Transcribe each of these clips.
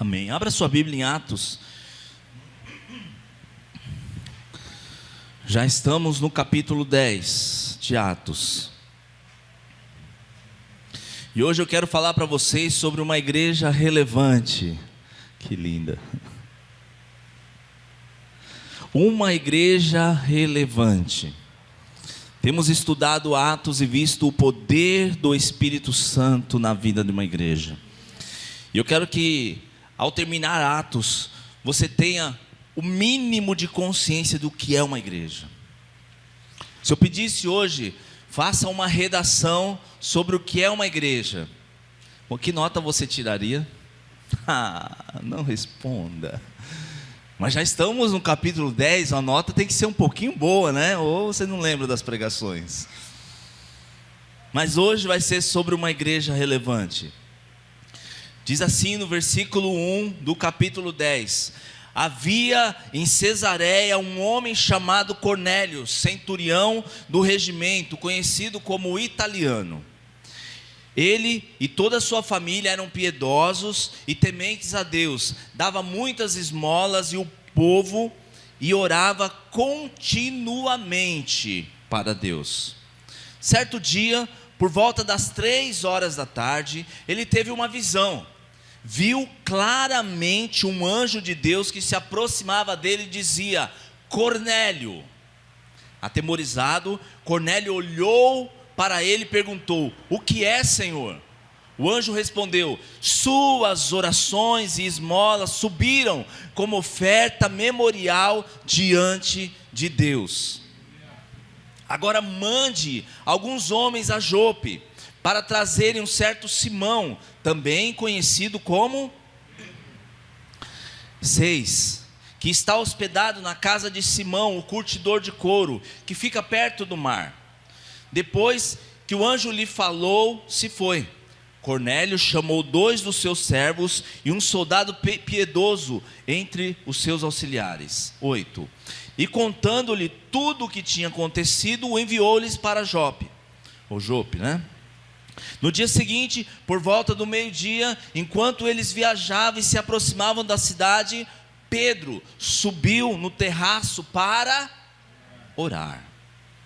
Amém. Abra sua Bíblia em Atos. Já estamos no capítulo 10 de Atos. E hoje eu quero falar para vocês sobre uma igreja relevante. Que linda. Uma igreja relevante. Temos estudado Atos e visto o poder do Espírito Santo na vida de uma igreja. E eu quero que, ao terminar Atos, você tenha o mínimo de consciência do que é uma igreja. Se eu pedisse hoje, faça uma redação sobre o que é uma igreja, que nota você tiraria? Não responda. Mas já estamos no capítulo 10, a nota tem que ser um pouquinho boa, né? Ou você não lembra das pregações? Mas hoje vai ser sobre uma igreja relevante. Diz assim no versículo 1 do capítulo 10: havia em Cesareia um homem chamado Cornélio, centurião do regimento, conhecido como Italiano. Ele e toda a sua família eram piedosos e tementes a Deus, dava muitas esmolas e o povo e orava continuamente para Deus. Certo dia, por volta das 3 horas da tarde, ele teve uma visão. Viu claramente um anjo de Deus que se aproximava dele e dizia: Cornélio. Atemorizado, Cornélio olhou para ele e perguntou: o que é, Senhor? O anjo respondeu: suas orações e esmolas subiram como oferta memorial diante de Deus. Agora mande alguns homens a Jope para trazerem um certo Simão, também conhecido como 6, que está hospedado na casa de Simão, o curtidor de couro, que fica perto do mar. Depois que o anjo lhe falou, se foi. Cornélio chamou 2 dos seus servos e um soldado piedoso entre os seus auxiliares. 8. E contando-lhe tudo o que tinha acontecido, o enviou-lhes para Jope. Ou Jope, né? No dia seguinte, por volta do meio-dia, enquanto eles viajavam e se aproximavam da cidade, Pedro subiu no terraço para orar.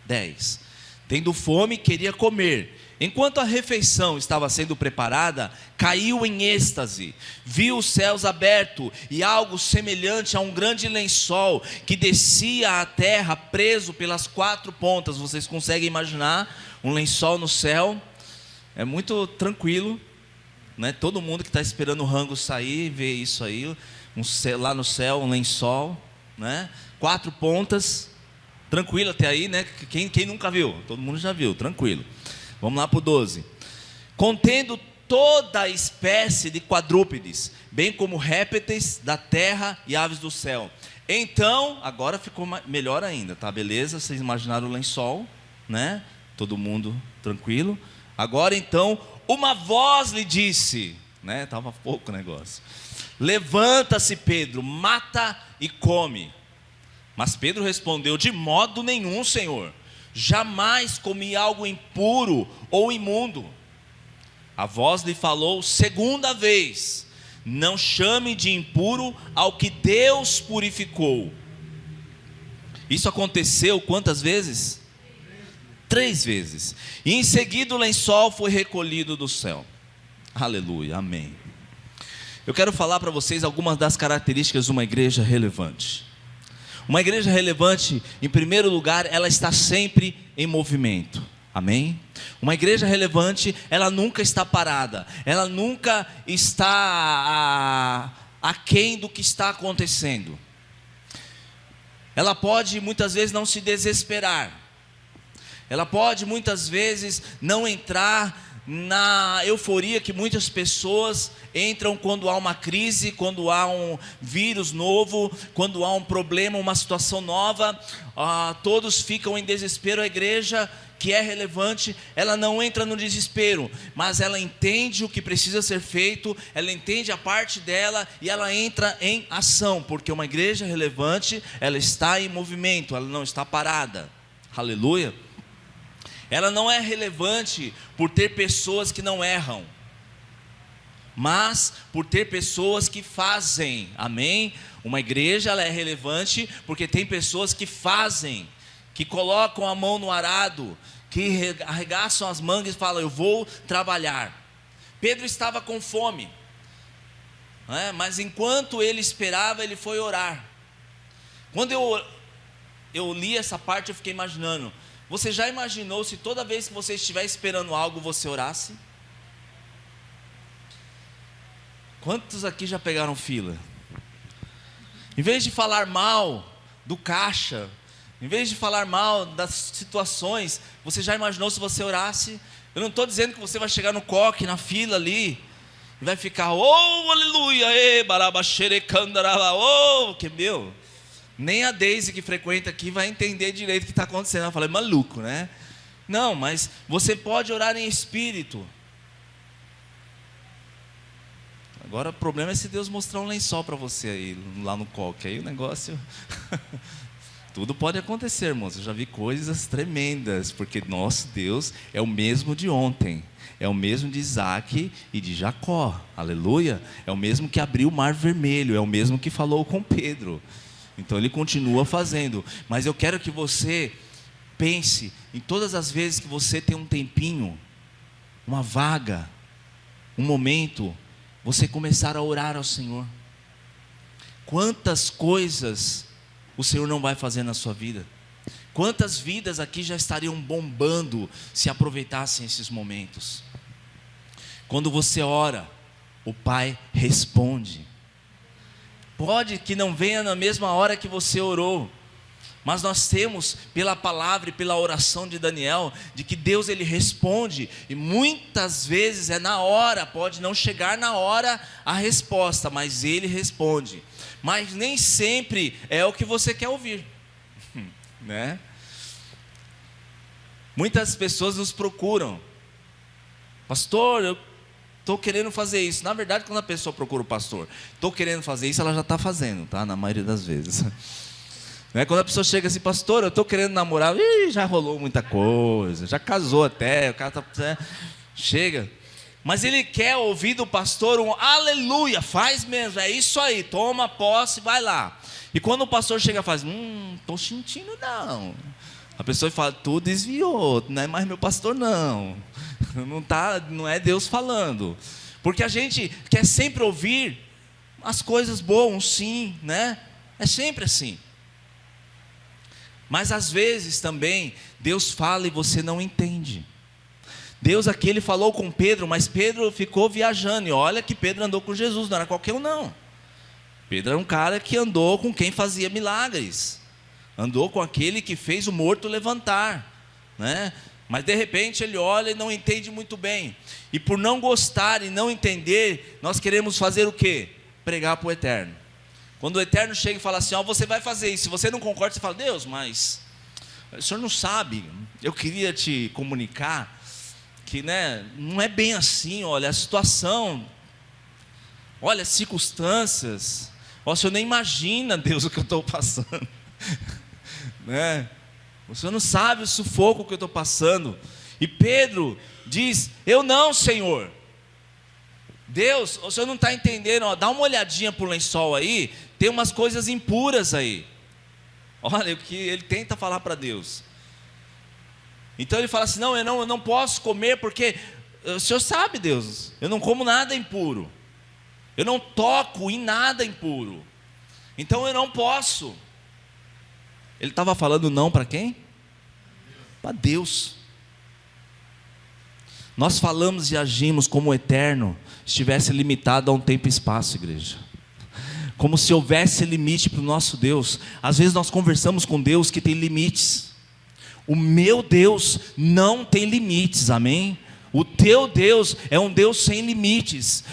10. Tendo fome, queria comer. Enquanto a refeição estava sendo preparada, caiu em êxtase. Viu os céus abertos e algo semelhante a um grande lençol que descia à terra, preso pelas 4 pontas. Vocês conseguem imaginar um lençol no céu? É muito tranquilo, né? Todo mundo que está esperando o rango sair, vê isso aí, lá no céu, um lençol, né? 4 pontas, tranquilo até aí, né? Quem nunca viu? Todo mundo já viu, tranquilo. Vamos lá para o 12. Contendo toda a espécie de quadrúpedes, bem como répteis da terra e aves do céu. Então, agora ficou melhor ainda, tá? Beleza? Vocês imaginaram o lençol, né? Todo mundo tranquilo. Agora então, uma voz lhe disse, né? Estava pouco o negócio: levanta-se, Pedro, mata e come. Mas Pedro respondeu: de modo nenhum, Senhor, jamais comi algo impuro ou imundo. A voz lhe falou segunda vez: não chame de impuro ao que Deus purificou. Isso aconteceu quantas vezes? 3 vezes. E em seguida o lençol foi recolhido do céu. Aleluia, amém. Eu quero falar para vocês algumas das características de uma igreja relevante. Uma igreja relevante, em primeiro lugar, ela está sempre em movimento. Amém? Uma igreja relevante, ela nunca está parada. Ela nunca está aquém do que está acontecendo. Ela pode muitas vezes não se desesperar. Ela pode muitas vezes não entrar na euforia que muitas pessoas entram quando há uma crise, quando há um vírus novo, quando há um problema, uma situação nova. Todos ficam em desespero. A igreja que é relevante, ela não entra no desespero, mas ela entende o que precisa ser feito, ela entende a parte dela e ela entra em ação, porque uma igreja relevante, ela está em movimento, ela não está parada. Aleluia. Ela não é relevante por ter pessoas que não erram. mas por ter pessoas que fazem, amém? Uma igreja, ela é relevante porque tem pessoas que fazem, que colocam a mão no arado, que arregaçam as mangas e falam, eu vou trabalhar. Pedro estava com fome, mas enquanto ele esperava, ele foi orar. Quando eu li essa parte, eu fiquei imaginando, você já imaginou se toda vez que você estiver esperando algo, você orasse? Quantos aqui já pegaram fila? Em vez de falar mal do caixa, em vez de falar mal das situações, você já imaginou se você orasse? Eu não estou dizendo que você vai chegar no coque, na fila ali, e vai ficar, oh, aleluia, barabaxerecandaraba, oh, que meu. Nem a Deise que frequenta aqui vai entender direito o que está acontecendo. Eu falei, maluco, né? Não, mas você pode orar em espírito. Agora o problema é se Deus mostrar um lençol para você aí, lá no coque. Aí o negócio... Tudo pode acontecer, irmãos. Eu já vi coisas tremendas, porque nosso Deus é o mesmo de ontem. É o mesmo de Isaac e de Jacó. Aleluia. É o mesmo que abriu o mar vermelho. É o mesmo que falou com Pedro. Então ele continua fazendo. Mas eu quero que você pense em todas as vezes que você tem um tempinho, uma vaga, um momento, você começar a orar ao Senhor. Quantas coisas o Senhor não vai fazer na sua vida? Quantas vidas aqui já estariam bombando se aproveitassem esses momentos? Quando você ora, o Pai responde. Pode que não venha na mesma hora que você orou, mas nós temos pela palavra e pela oração de Daniel, de que Deus ele responde, e muitas vezes é na hora, pode não chegar na hora a resposta, mas ele responde. Mas nem sempre é o que você quer ouvir, né? Muitas pessoas nos procuram, pastor, eu estou querendo fazer isso. Na verdade, quando a pessoa procura o pastor, estou querendo fazer isso, ela já está fazendo, tá? Na maioria das vezes. Né? Quando a pessoa chega assim, pastor, eu estou querendo namorar, já rolou muita coisa, já casou até, o cara está... Chega. Mas ele quer ouvir do pastor um aleluia, faz mesmo, é isso aí, toma posse, vai lá. E quando o pastor chega e faz, estou sentindo não. A pessoa fala, tu desviou, não é mais meu pastor não. Não é Deus falando. Porque a gente quer sempre ouvir as coisas boas, sim, né? É sempre assim. Mas às vezes também, Deus fala e você não entende. Deus aqui, ele falou com Pedro, mas Pedro ficou viajando, e olha que Pedro andou com Jesus, não era qualquer um não. Pedro era um cara que andou com quem fazia milagres, andou com aquele que fez o morto levantar, né? Mas de repente ele olha e não entende muito bem, e por não gostar e não entender, nós queremos fazer o quê? Pregar para o Eterno. Quando o Eterno chega e fala assim, você vai fazer isso, se você não concorda, você fala, Deus, mas o Senhor não sabe, eu queria te comunicar, que né, não é bem assim, olha, a situação, olha as circunstâncias, o Senhor nem imagina, Deus, o que eu estou passando, né? O Senhor não sabe o sufoco que eu estou passando. E Pedro diz, eu não, Senhor. Deus, o Senhor não está entendendo, dá uma olhadinha para o lençol aí, tem umas coisas impuras aí. Olha o que ele tenta falar para Deus. Então ele fala assim, não, eu não posso comer, porque o Senhor sabe, Deus, eu não como nada impuro, eu não toco em nada impuro, então eu não posso. Ele estava falando não para quem? Para Deus. Nós falamos e agimos como o Eterno estivesse limitado a um tempo e espaço, igreja, como se houvesse limite para o nosso Deus. Às vezes nós conversamos com Deus que tem limites. O meu Deus não tem limites, amém? O teu Deus é um Deus sem limites.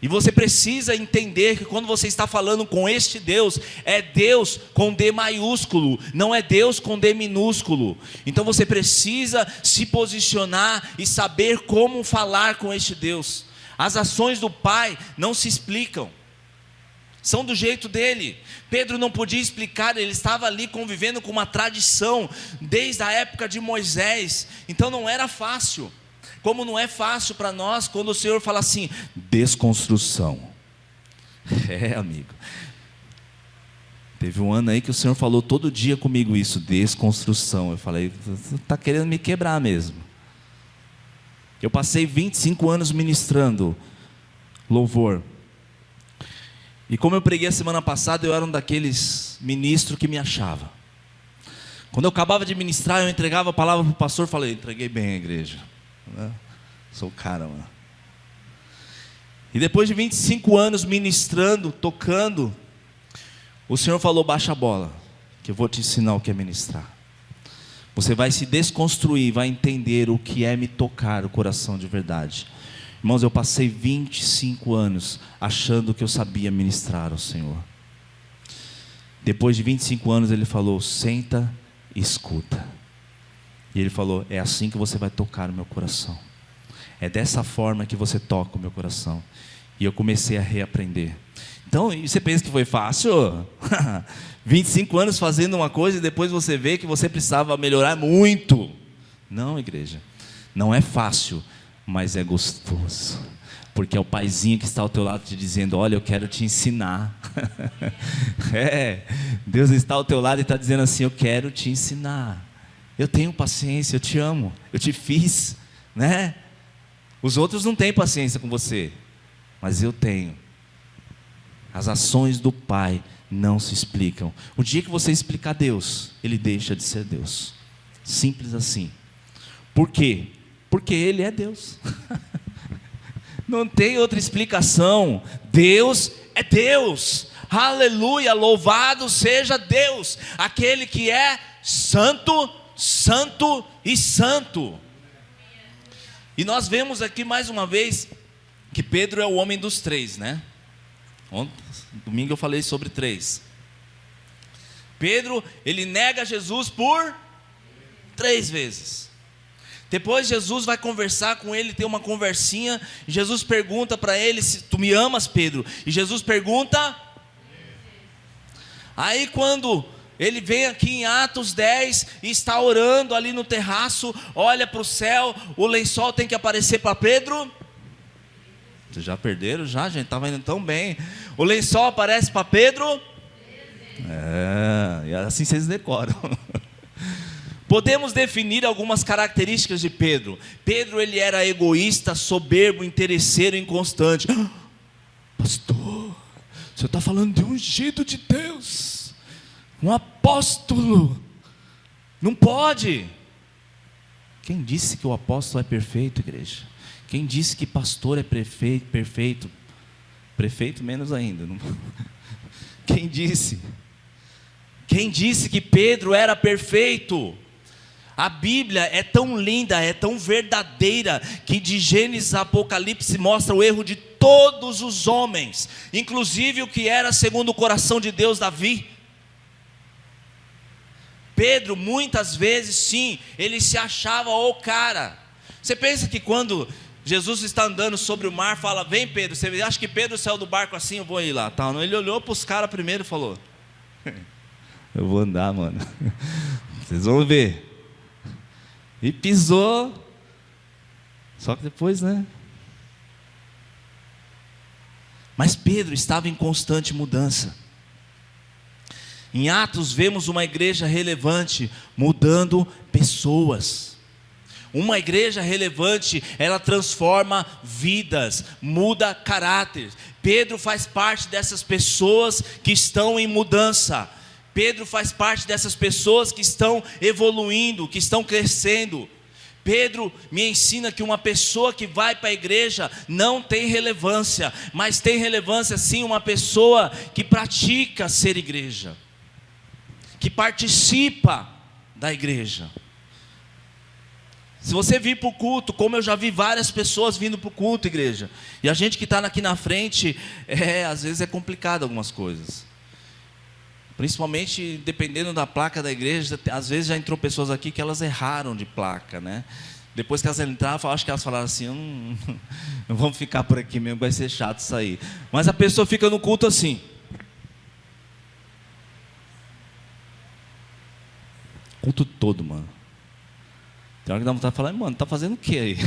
E você precisa entender que quando você está falando com este Deus, é Deus com D maiúsculo, não é Deus com D minúsculo. Então você precisa se posicionar e saber como falar com este Deus. As ações do Pai não se explicam, são do jeito dele. Pedro não podia explicar, ele estava ali convivendo com uma tradição desde a época de Moisés, então não era fácil. Como não é fácil para nós quando o Senhor fala assim, desconstrução. Amigo. Teve um ano aí que o Senhor falou todo dia comigo isso, desconstrução. Eu falei, você está querendo me quebrar mesmo. Eu passei 25 anos ministrando louvor. E como eu preguei a semana passada, eu era um daqueles ministros que me achava. Quando eu acabava de ministrar, eu entregava a palavra para o pastor, falei, entreguei bem a igreja. Sou o cara, mano. E depois de 25 anos ministrando, tocando, o Senhor falou, baixa a bola, que eu vou te ensinar o que é ministrar. Você vai se desconstruir, vai entender o que é me tocar o coração de verdade. Irmãos, eu passei 25 anos achando que eu sabia ministrar ao Senhor. Depois de 25 anos ele falou, senta e escuta. E ele falou, é assim que você vai tocar o meu coração. É dessa forma que você toca o meu coração. E eu comecei a reaprender. Então, você pensa que foi fácil? 25 anos fazendo uma coisa e depois você vê que você precisava melhorar muito. Não, igreja. Não é fácil, mas é gostoso. Porque é o paizinho que está ao teu lado te dizendo, olha, eu quero te ensinar. Deus está ao teu lado e está dizendo assim, eu quero te ensinar. Eu tenho paciência, eu te amo, eu te fiz, né? Os outros não têm paciência com você, mas eu tenho. As ações do Pai não se explicam. O dia que você explicar Deus, Ele deixa de ser Deus. Simples assim. Por quê? Porque Ele é Deus. Não tem outra explicação. Deus é Deus. Aleluia, louvado seja Deus, aquele que é santo, santo e santo. E nós vemos aqui mais uma vez que Pedro é o homem dos três, né? Domingo eu falei sobre 3. Pedro, ele nega Jesus por 3 vezes. Depois Jesus vai conversar com ele, tem uma conversinha. Jesus pergunta para ele, se tu me amas, Pedro? E Jesus pergunta. Aí quando ele vem aqui em Atos 10 e está orando ali no terraço, olha para o céu, o lençol tem que aparecer para Pedro. Vocês já perderam? Já, gente, estava indo tão bem. O lençol aparece para Pedro. E assim vocês decoram. Podemos definir algumas características de Pedro. Pedro, ele era egoísta, soberbo, interesseiro, inconstante. Pastor, o senhor está falando de ungido de Deus, um apóstolo. Não pode. Quem disse que o apóstolo é perfeito, igreja? Quem disse que pastor é perfeito? Prefeito menos ainda. Quem disse? Quem disse que Pedro era perfeito? A Bíblia é tão linda, é tão verdadeira, que de Gênesis a Apocalipse mostra o erro de todos os homens, inclusive o que era segundo o coração de Deus, Davi. Pedro, muitas vezes sim, ele se achava o cara. Você pensa que quando Jesus está andando sobre o mar, fala, vem Pedro, você acha que Pedro saiu do barco assim, eu vou ir lá, tal? Não, ele olhou para os caras primeiro e falou, eu vou andar, mano, vocês vão ver. E pisou. Só que depois, né? Mas Pedro estava em constante mudança. Em Atos vemos uma igreja relevante mudando pessoas. Uma igreja relevante, ela transforma vidas, muda caráter. Pedro faz parte dessas pessoas que estão em mudança. Pedro faz parte dessas pessoas que estão evoluindo, que estão crescendo. Pedro me ensina que uma pessoa que vai para a igreja não tem relevância, mas tem relevância sim uma pessoa que pratica ser igreja, que participa da igreja. Se você vir para o culto, como eu já vi várias pessoas vindo para o culto, igreja, e a gente que está aqui na frente, às vezes é complicado algumas coisas. Principalmente dependendo da placa da igreja, às vezes já entrou pessoas aqui que elas erraram de placa, né? Depois que elas entraram, acho que elas falaram assim, não vamos ficar por aqui mesmo, vai ser chato sair. Mas a pessoa fica no culto assim. Culto todo, mano. Tem hora que dá vontade de falar, mano, tá fazendo o que aí?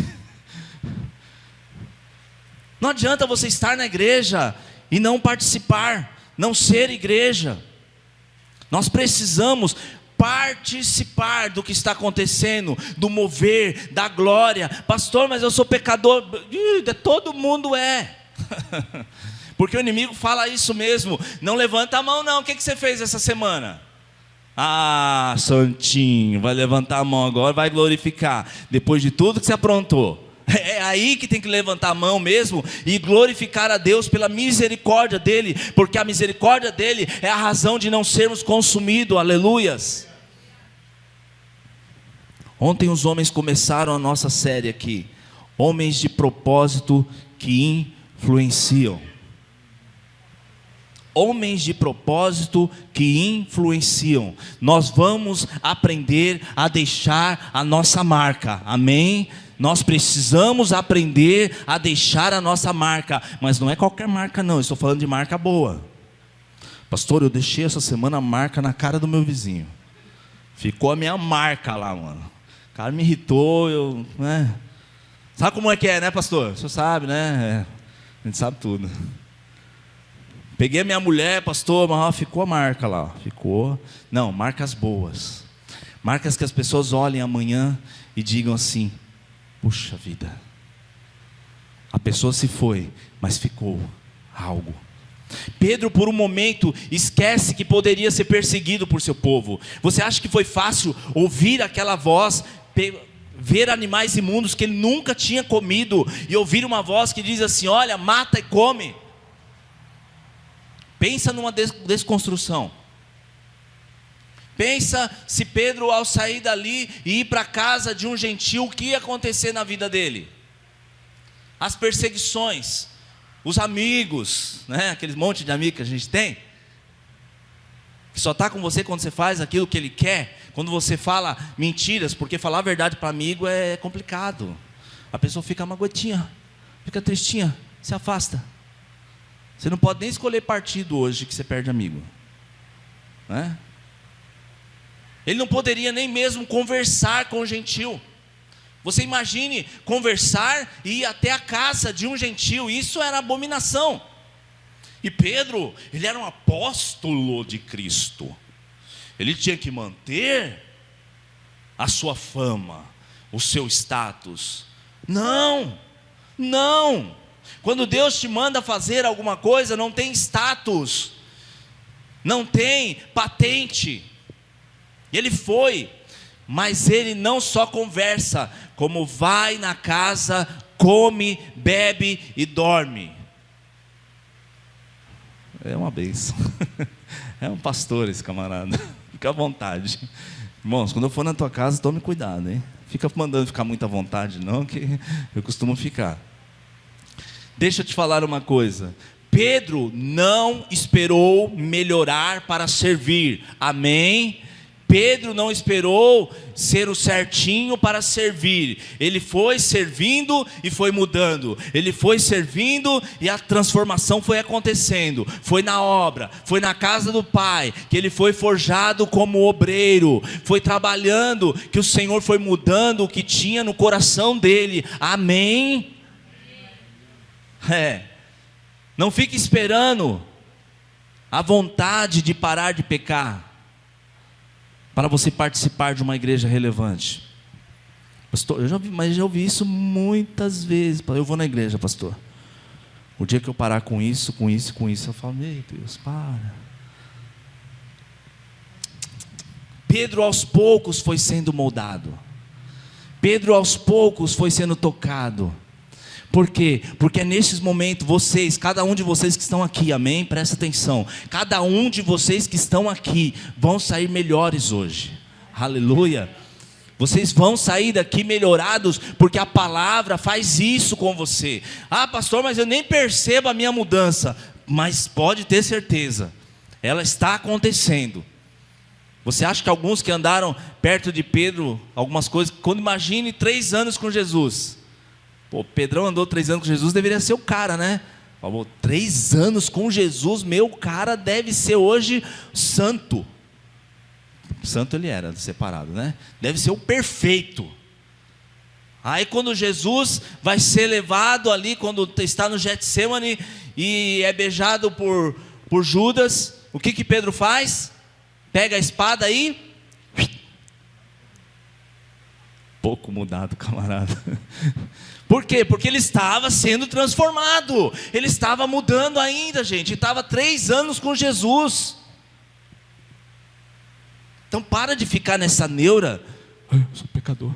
Não adianta você estar na igreja e não participar, não ser igreja. Nós precisamos participar do que está acontecendo, do mover, da glória. Pastor, mas eu sou pecador. Todo mundo é. Porque o inimigo fala isso mesmo. Não levanta a mão não. O que você fez essa semana? Ah, santinho, vai levantar a mão agora, vai glorificar. Depois de tudo que você aprontou. É aí que tem que levantar a mão mesmo e glorificar a Deus pela misericórdia dEle, porque a misericórdia dEle é a razão de não sermos consumidos, aleluias. Ontem os homens começaram a nossa série aqui, homens de propósito que influenciam. Homens de propósito que influenciam. Nós vamos aprender a deixar a nossa marca, amém? Nós precisamos aprender a deixar a nossa marca, mas não é qualquer marca não, estou falando de marca boa. Pastor, eu deixei essa semana a marca na cara do meu vizinho. Ficou a minha marca lá, mano. O cara me irritou, né? Sabe como é que é, né, pastor? O senhor sabe, né? A gente sabe tudo. Peguei a minha mulher, pastor, mas ficou a marca lá, ficou. Não, marcas boas. Marcas que as pessoas olhem amanhã e digam assim: puxa vida, a pessoa se foi, mas ficou algo. Pedro por um momento esquece que poderia ser perseguido por seu povo. Você acha que foi fácil ouvir aquela voz, ver animais imundos que ele nunca tinha comido, e ouvir uma voz que diz assim: olha, mata e come? Pensa numa desconstrução. Pensa se Pedro, ao sair dali e ir para a casa de um gentil, o que ia acontecer na vida dele? As perseguições, os amigos, né? Aquele monte de amigos que a gente tem, que só está com você quando você faz aquilo que ele quer, quando você fala mentiras, porque falar a verdade para amigo é complicado. A pessoa fica magoetinha, fica tristinha, se afasta. Você não pode nem escolher partido hoje que você perde amigo, né? Ele não poderia nem mesmo conversar com o gentil. Você imagine conversar e ir até a casa de um gentil. Isso era abominação. E Pedro, ele era um apóstolo de Cristo. Ele tinha que manter a sua fama, o seu status. Não. Quando Deus te manda fazer alguma coisa, não tem status, não tem patente. Ele foi, mas ele não só conversa, como vai na casa, come, bebe e dorme. É uma bênção. É um pastor esse camarada. Fica à vontade. Irmãos, quando eu for na tua casa, tome cuidado, hein? Fica mandando ficar muito à vontade não, que eu costumo ficar. Deixa eu te falar uma coisa. Pedro não esperou melhorar para servir, amém? Pedro não esperou ser o certinho para servir. Ele foi servindo e foi mudando. Ele foi servindo e a transformação foi acontecendo. Foi na obra, foi na casa do Pai que ele foi forjado como obreiro. Foi trabalhando que o Senhor foi mudando o que tinha no coração dele. Amém? Não fique esperando a vontade de parar de pecar para você participar de uma igreja relevante. Pastor, já ouvi isso muitas vezes. Eu vou na igreja, pastor. O dia que eu parar com isso, eu falo: meu Deus, para. Pedro aos poucos foi sendo moldado. Pedro aos poucos foi sendo tocado. Por quê? Porque é nesses momentos, vocês, cada um de vocês que estão aqui, amém? Presta atenção. Cada um de vocês que estão aqui vão sair melhores hoje. Aleluia. Vocês vão sair daqui melhorados, porque a palavra faz isso com você. Ah, pastor, mas eu nem percebo a minha mudança. Mas pode ter certeza, ela está acontecendo. Você acha que alguns que andaram perto de Pedro, algumas coisas, quando imagine 3 anos com Jesus. Pô, Pedrão andou 3 anos com Jesus, deveria ser o cara, né? Falou, 3 anos com Jesus, meu cara deve ser hoje santo. Santo ele era, separado, né? Deve ser o perfeito. Aí quando Jesus vai ser levado ali, quando está no Getsêmani e é beijado por Judas, o que Pedro faz? Pega a espada e... pouco mudado, camarada. Por quê? Porque ele estava sendo transformado, ele estava mudando ainda, gente, estava 3 anos com Jesus. Então para de ficar nessa neura, eu sou pecador,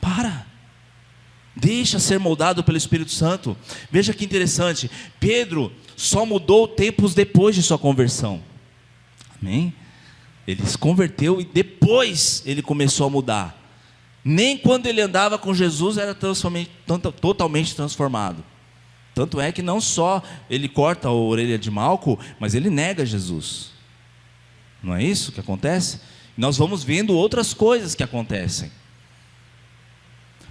para, deixa ser moldado pelo Espírito Santo. Veja que interessante, Pedro só mudou tempos depois de sua conversão, amém? Ele se converteu e depois ele começou a mudar. Nem quando ele andava com Jesus era totalmente transformado. Tanto é que não só ele corta a orelha de Malco, mas ele nega Jesus. Não é isso que acontece? Nós vamos vendo outras coisas que acontecem.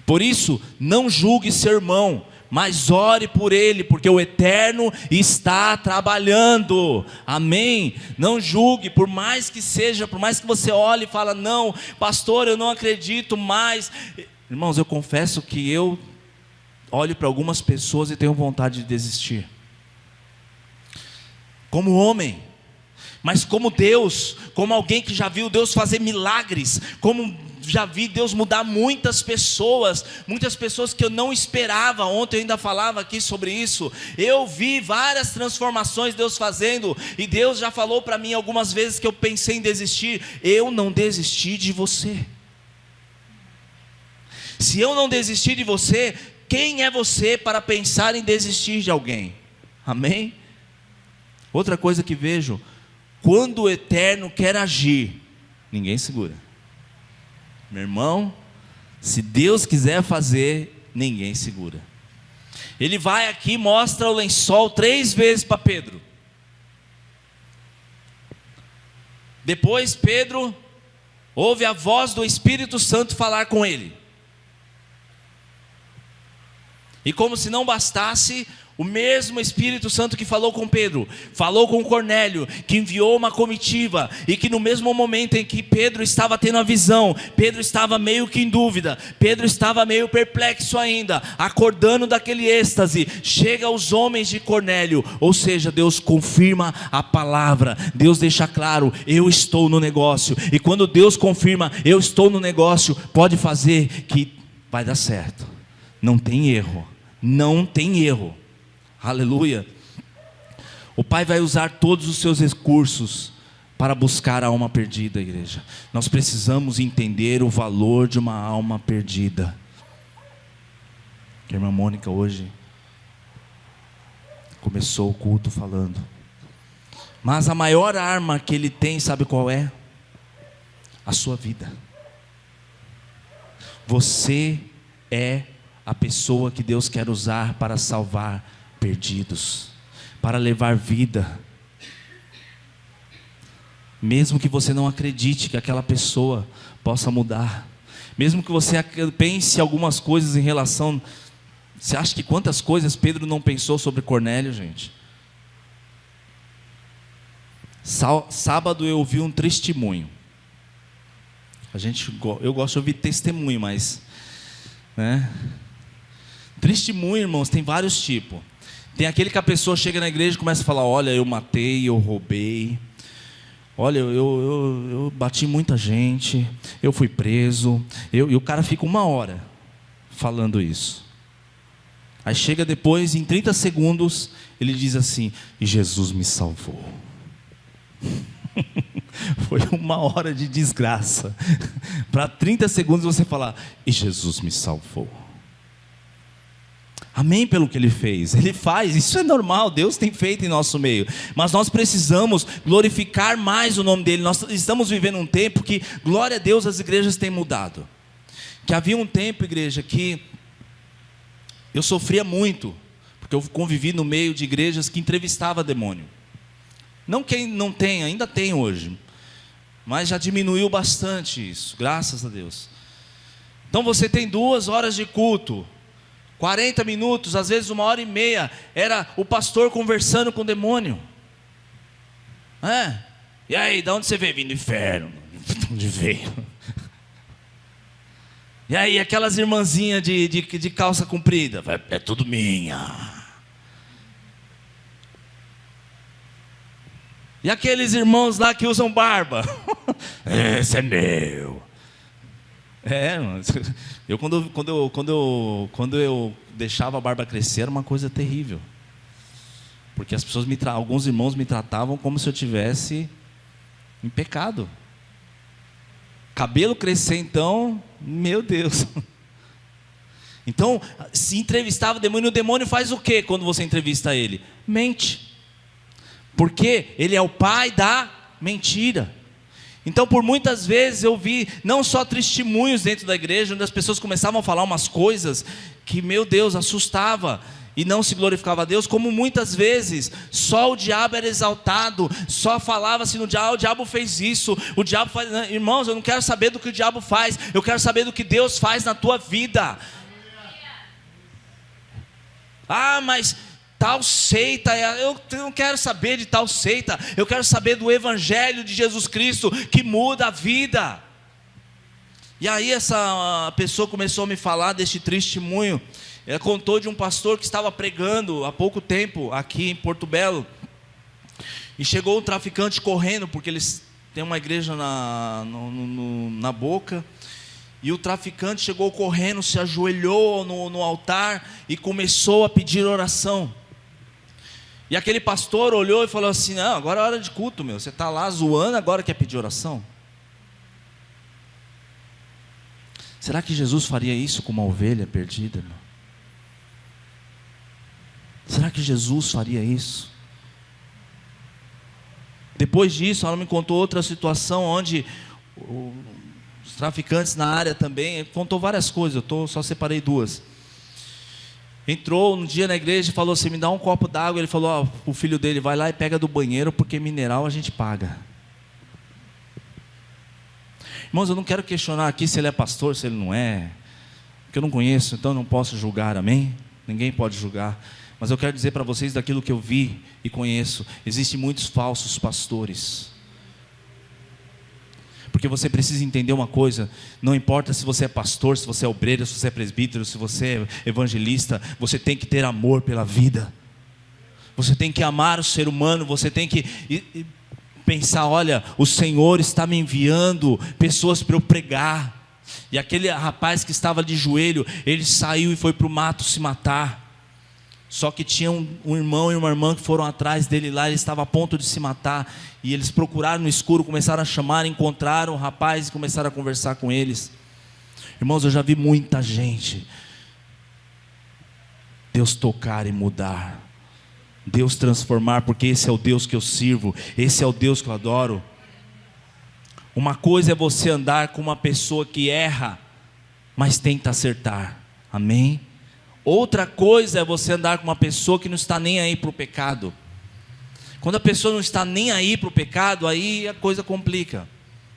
Por isso, não julgue seu irmão, mas ore por ele, porque o Eterno está trabalhando, amém? Não julgue, por mais que seja, por mais que você olhe e fale, não, pastor, eu não acredito mais. Irmãos, eu confesso que eu olho para algumas pessoas e tenho vontade de desistir, como homem, mas como Deus, como alguém que já viu Deus fazer milagres, como já vi Deus mudar muitas pessoas que eu não esperava. Ontem eu ainda falava aqui sobre isso. Eu vi várias transformações Deus fazendo, e Deus já falou para mim algumas vezes que eu pensei em desistir. Eu não desisti de você. Se eu não desistir de você, quem é você para pensar em desistir de alguém? Amém? Outra coisa que vejo, quando o Eterno quer agir, ninguém segura. Meu irmão, se Deus quiser fazer, ninguém segura. Ele vai aqui e mostra o lençol 3 vezes para Pedro. Depois Pedro ouve a voz do Espírito Santo falar com ele. E como se não bastasse, o mesmo Espírito Santo que falou com Pedro, falou com Cornélio, que enviou uma comitiva, e que no mesmo momento em que Pedro estava tendo a visão, Pedro estava meio que em dúvida, Pedro estava meio perplexo ainda, acordando daquele êxtase, chega aos homens de Cornélio, ou seja, Deus confirma a palavra, Deus deixa claro, eu estou no negócio, e quando Deus confirma, eu estou no negócio, pode fazer que vai dar certo, não tem erro, não tem erro. Aleluia. O Pai vai usar todos os seus recursos para buscar a alma perdida, igreja. Nós precisamos entender o valor de uma alma perdida. A irmã Mônica hoje começou o culto falando. Mas a maior arma que ele tem, sabe qual é? A sua vida. Você é a pessoa que Deus quer usar para salvar perdidos, para levar vida. Mesmo que você não acredite que aquela pessoa possa mudar, mesmo que você pense algumas coisas em relação, você acha que quantas coisas Pedro não pensou sobre Cornélio, gente? Sábado eu ouvi um testemunho. Eu gosto de ouvir testemunho, mas, né? Testemunho, irmãos, tem vários tipos. Tem aquele que a pessoa chega na igreja e começa a falar, olha, eu matei, eu roubei, olha, eu bati muita gente, eu fui preso, e o cara fica 1 hora falando isso. Aí chega depois, em 30 segundos, ele diz assim, e Jesus me salvou. Foi 1 hora de desgraça, para 30 segundos você falar, e Jesus me salvou. Amém pelo que ele fez, ele faz, isso é normal, Deus tem feito em nosso meio, mas nós precisamos glorificar mais o nome dele. Nós estamos vivendo um tempo que, glória a Deus, as igrejas têm mudado. Que havia um tempo, igreja, que eu sofria muito, porque eu convivi no meio de igrejas que entrevistava demônio. Não quem não tem, ainda tem hoje, mas já diminuiu bastante isso, graças a Deus. Então você tem 2 horas de culto, 40 minutos, às vezes 1h30, era o pastor conversando com o demônio. E aí, de onde você veio? Vim do inferno. De onde veio? E aí, aquelas irmãzinhas de calça comprida, é tudo minha. E aqueles irmãos lá que usam barba, esse é meu. Eu quando eu deixava a barba crescer era uma coisa terrível. Porque as pessoas alguns irmãos me tratavam como se eu tivesse em pecado. Cabelo crescer então, meu Deus. Então, se entrevistava o demônio faz o que quando você entrevista ele? Mente. Porque ele é o pai da mentira. Então, por muitas vezes eu vi não só testemunhos dentro da igreja, onde as pessoas começavam a falar umas coisas que, meu Deus, assustava e não se glorificava a Deus, como muitas vezes só o diabo era exaltado, só falava-se no diabo, o diabo fez isso, o diabo faz. Irmãos, eu não quero saber do que o diabo faz, eu quero saber do que Deus faz na tua vida. Mas tal seita, eu não quero saber de tal seita, eu quero saber do evangelho de Jesus Cristo que muda a vida. E aí essa pessoa começou a me falar deste testemunho. Ela contou de um pastor que estava pregando há pouco tempo aqui em Porto Belo, e chegou um traficante correndo, porque eles têm uma igreja na Boca. E o traficante chegou correndo, se ajoelhou no altar e começou a pedir oração. E aquele pastor olhou e falou assim: não, agora é hora de culto, meu. Você está lá zoando, agora quer pedir oração? Será que Jesus faria isso com uma ovelha perdida, meu? Será que Jesus faria isso? Depois disso, ela me contou outra situação onde os traficantes na área também, contou várias coisas, eu só separei duas. Entrou um dia na igreja e falou assim: me dá um copo d'água. Ele falou: o filho dele, vai lá e pega do banheiro, porque mineral a gente paga. Irmãos, eu não quero questionar aqui se ele é pastor, se ele não é, porque eu não conheço, então não posso julgar, amém? Ninguém pode julgar. Mas eu quero dizer para vocês daquilo que eu vi e conheço: existem muitos falsos pastores. Porque você precisa entender uma coisa: não importa se você é pastor, se você é obreiro, se você é presbítero, se você é evangelista, você tem que ter amor pela vida. Você tem que amar o ser humano, você tem que pensar: olha, o Senhor está me enviando pessoas para eu pregar. E aquele rapaz que estava de joelho, ele saiu e foi para o mato se matar. Só que tinha um irmão e uma irmã que foram atrás dele lá, ele estava a ponto de se matar. E eles procuraram no escuro, começaram a chamar, encontraram o rapaz e começaram a conversar com eles. Irmãos, eu já vi muita gente Deus tocar e mudar, Deus transformar, porque esse é o Deus que eu sirvo, esse é o Deus que eu adoro. Uma coisa é você andar com uma pessoa que erra, mas tenta acertar, amém? Outra coisa é você andar com uma pessoa que não está nem aí para o pecado. Quando a pessoa não está nem aí para o pecado, aí a coisa complica.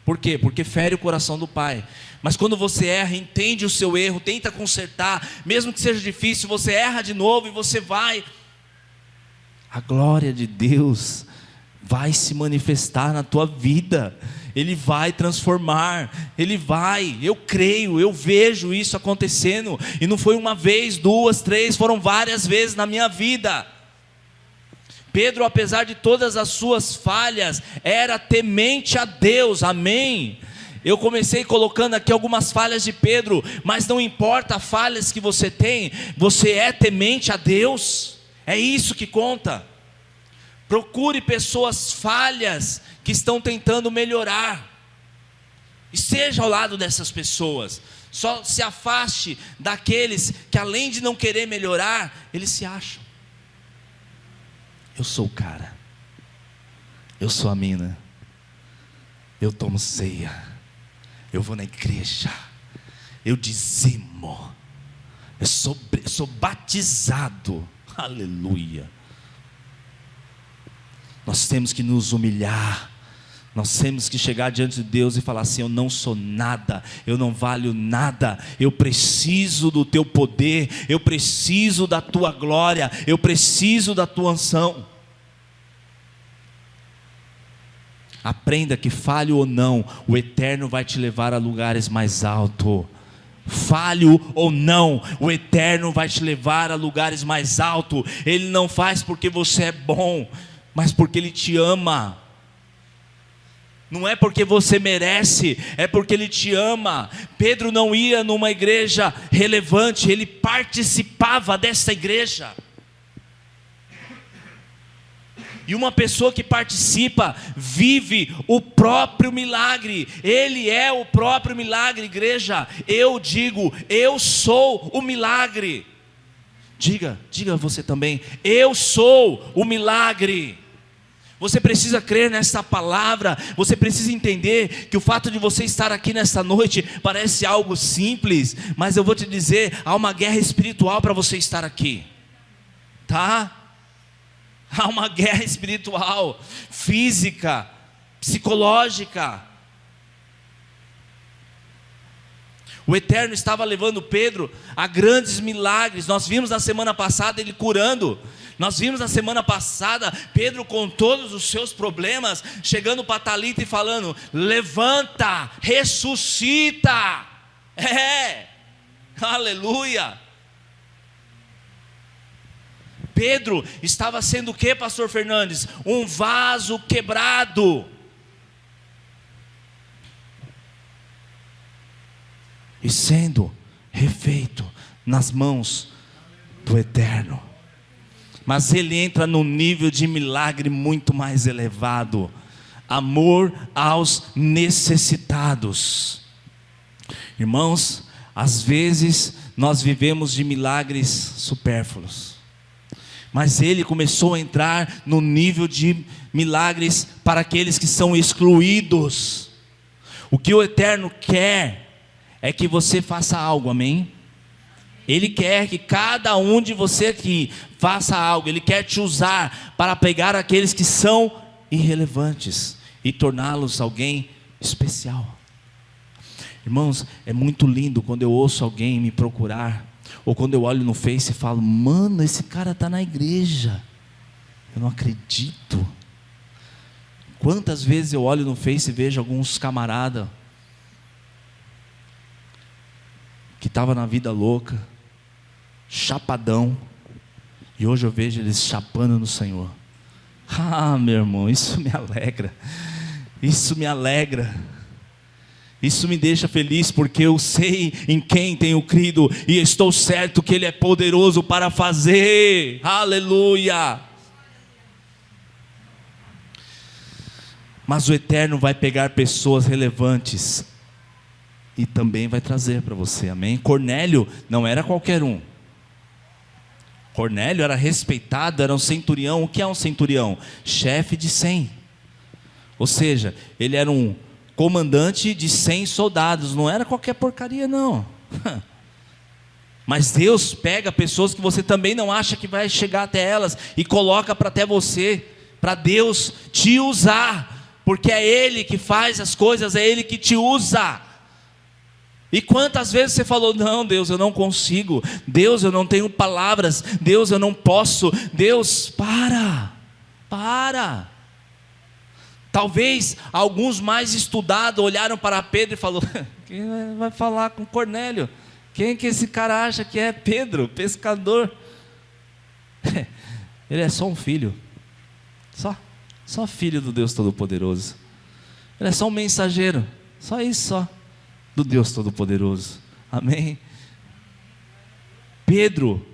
Por quê? Porque fere o coração do Pai. Mas quando você erra, entende o seu erro, tenta consertar, mesmo que seja difícil, você erra de novo e você vai. A glória de Deus vai se manifestar na tua vida. Ele vai transformar, Ele vai, eu creio, eu vejo isso acontecendo. E não foi uma vez, duas, três, foram várias vezes na minha vida. Pedro, apesar de todas as suas falhas, era temente a Deus, amém? Eu comecei colocando aqui algumas falhas de Pedro, mas não importa as falhas que você tem, você é temente a Deus, é isso que conta. Procure pessoas falhas que estão tentando melhorar, e seja ao lado dessas pessoas. Só se afaste daqueles que, além de não querer melhorar, eles se acham: eu sou o cara, eu sou a mina, eu tomo ceia, eu vou na igreja, eu dizimo, eu sou batizado, aleluia. Nós temos que nos humilhar, nós temos que chegar diante de Deus e falar assim: eu não sou nada, eu não valho nada, eu preciso do teu poder, eu preciso da tua glória, eu preciso da tua unção. Aprenda que, falho ou não, o Eterno vai te levar a lugares mais altos. falho ou não, o Eterno vai te levar a lugares mais altos. Ele não faz porque você é bom, mas porque Ele te ama. Não é porque você merece, é porque Ele te ama. Pedro não ia numa igreja relevante, ele participava dessa igreja. E uma pessoa que participa, vive o próprio milagre. Ele é o próprio milagre, igreja. Eu digo, eu sou o milagre. Diga você também, eu sou o milagre. Você precisa crer nessa palavra. Você precisa entender que o fato de você estar aqui nesta noite parece algo simples, mas eu vou te dizer, há uma guerra espiritual para você estar aqui, tá? Há uma guerra espiritual, física, psicológica. O Eterno estava levando Pedro a grandes milagres. Nós vimos na semana passada ele curando. Nós vimos na semana passada Pedro com todos os seus problemas, chegando para Talita e falando: levanta, ressuscita. Aleluia. Pedro estava sendo o que, pastor Fernandes? Um vaso quebrado. E sendo refeito nas mãos do Eterno. Mas ele entra num nível de milagre muito mais elevado. Amor aos necessitados. Irmãos, às vezes nós vivemos de milagres supérfluos. Mas ele começou a entrar no nível de milagres para aqueles que são excluídos. O que o Eterno quer é que você faça algo, amém? Ele quer que cada um de você aqui faça algo. Ele quer te usar para pegar aqueles que são irrelevantes e torná-los alguém especial. Irmãos, é muito lindo quando eu ouço alguém me procurar, ou quando eu olho no Face e falo: mano, esse cara está na igreja. Eu não acredito. Quantas vezes eu olho no Face e vejo alguns camaradas que estavam na vida louca, chapadão, e hoje eu vejo eles chapando no Senhor. Ah, meu irmão, isso me alegra. Isso me alegra. Isso me deixa feliz, porque eu sei em quem tenho crido, e estou certo que Ele é poderoso para fazer. Aleluia. Mas o Eterno vai pegar pessoas relevantes e também vai trazer para você, amém? Cornélio não era qualquer um. Cornélio era respeitado, era um centurião. O que é um centurião? Chefe de 100. Ou seja, ele era um comandante de 100 soldados. Não era qualquer porcaria, não. Mas Deus pega pessoas que você também não acha que vai chegar até elas e coloca para até você, para Deus te usar, porque é Ele que faz as coisas, é Ele que te usa. E quantas vezes você falou: não, Deus, eu não consigo, Deus, eu não tenho palavras, Deus, eu não posso. Deus, para. Talvez alguns mais estudados olharam para Pedro e falaram: quem vai falar com Cornélio? Quem que esse cara acha que é? Pedro, pescador. Ele é só um filho, só filho do Deus Todo-Poderoso. Ele é só um mensageiro, só isso, só do Deus Todo-Poderoso, amém? Pedro,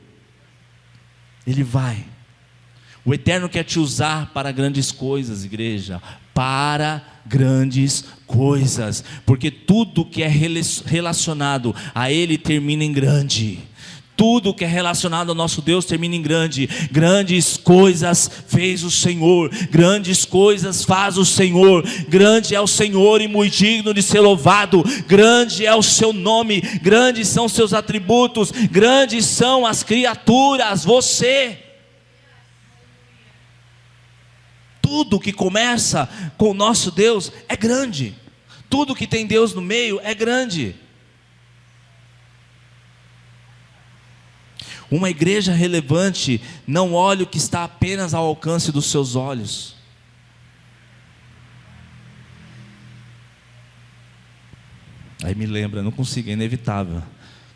ele vai. O Eterno quer te usar para grandes coisas, igreja, para grandes coisas, porque tudo que é relacionado a Ele termina em grande. Tudo que é relacionado ao nosso Deus termina em grande. Grandes coisas fez o Senhor, grandes coisas faz o Senhor. Grande é o Senhor e muito digno de ser louvado. Grande é o seu nome, grandes são seus atributos, grandes são as criaturas, você. Tudo que começa com o nosso Deus é grande. Tudo que tem Deus no meio é grande. Uma igreja relevante não olha o que está apenas ao alcance dos seus olhos. A Aí me lembra, não consigo, é inevitável.